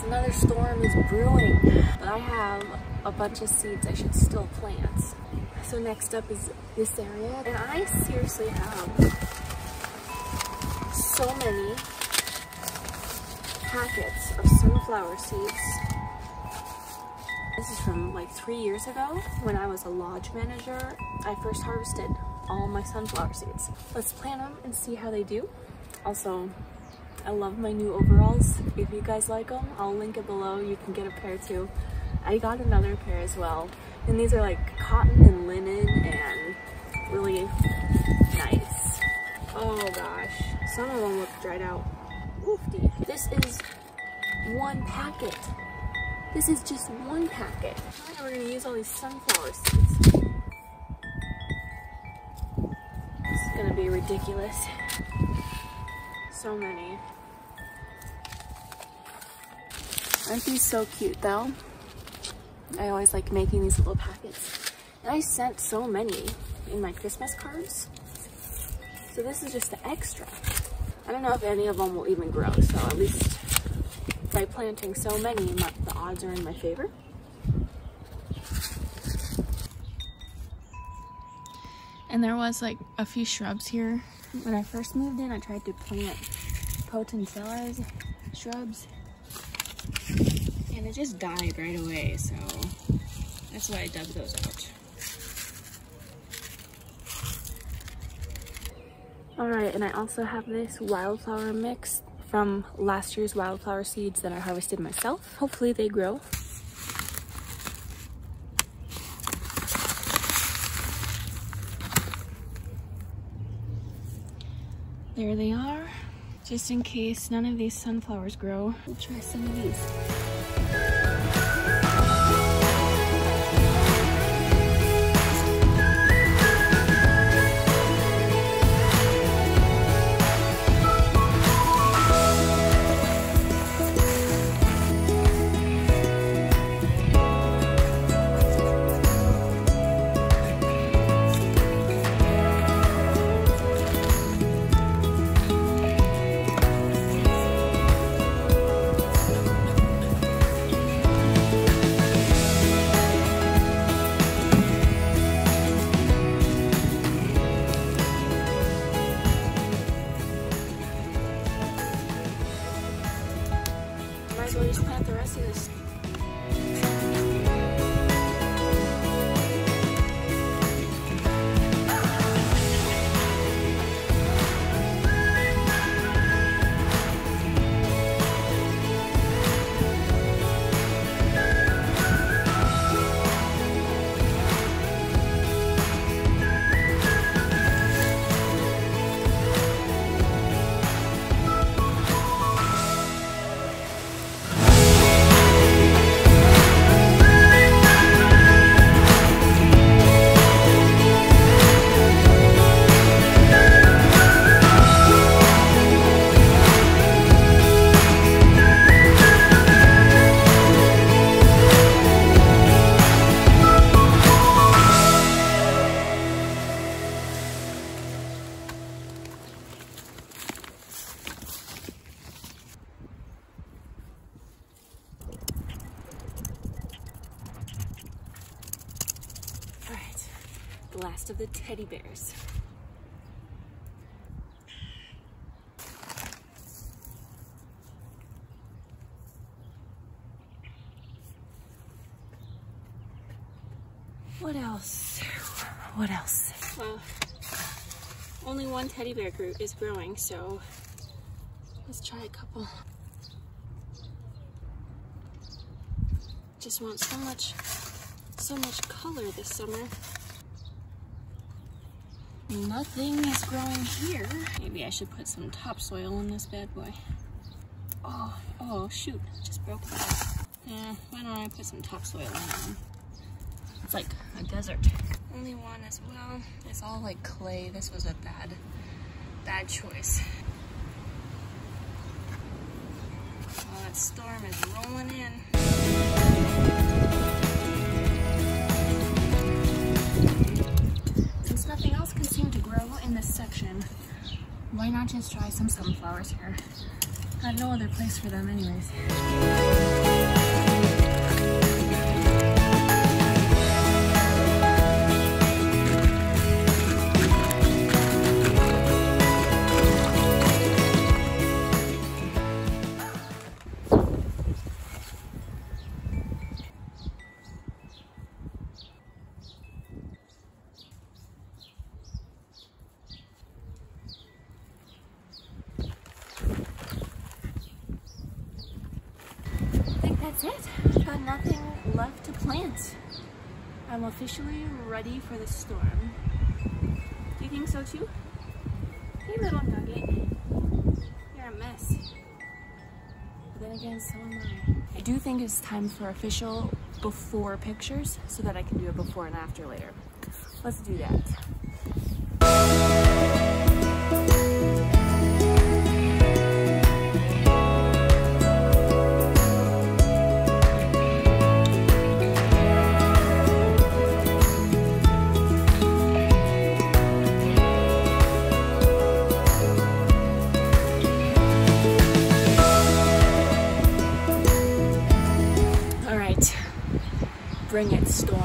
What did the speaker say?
Another storm is brewing, but I have a bunch of seeds I should still plant. So next up is this area, and I seriously have so many packets of sunflower seeds. This is from like 3 years ago when I was a lodge manager. I first harvested all my sunflower seeds. Let's plant them and see how they do. Also, I love my new overalls. If you guys like them, I'll link it below. You can get a pair too. I got another pair as well. And these are like cotton and linen and really nice. Oh gosh, some of them look dried out. Oofty. This is one packet. This is just one packet. Now we're gonna use all these sunflower seeds. This is gonna be ridiculous. So many. Aren't these so cute though? I always like making these little packets. And I sent so many in my Christmas cards. So this is just the extra. I don't know if any of them will even grow, so at least by planting so many, the odds are in my favor. And there was like a few shrubs here. When I first moved in, I tried to plant potentillas, shrubs, and it just died right away, so that's why I dug those out. Alright, and I also have this wildflower mix from last year's wildflower seeds that I harvested myself. Hopefully they grow. There they are. Just in case none of these sunflowers grow, we'll try some of these. Might as well just plant the rest of this. The last of the teddy bears. What else? What else? Well, only one teddy bear is growing, so let's try a couple. Just want so much color this summer. Nothing is growing here. Maybe I should put some topsoil in this bad boy. Oh shoot, just broke that. Yeah, why don't I put some topsoil in that one? It's like a desert. Only one as well. It's all like clay. This was a bad choice. Oh, that storm is rolling in. Since nothing else can seem to grow in this section, why not just try some sunflowers here? Got no other place for them anyways. That's it. Got nothing left to plant. I'm officially ready for the storm. Do you think so too? Hey little nugget. You're a mess. But then again, so am I. I do think it's time for official before pictures so that I can do a before and after later. Let's do that. Bring it, storm.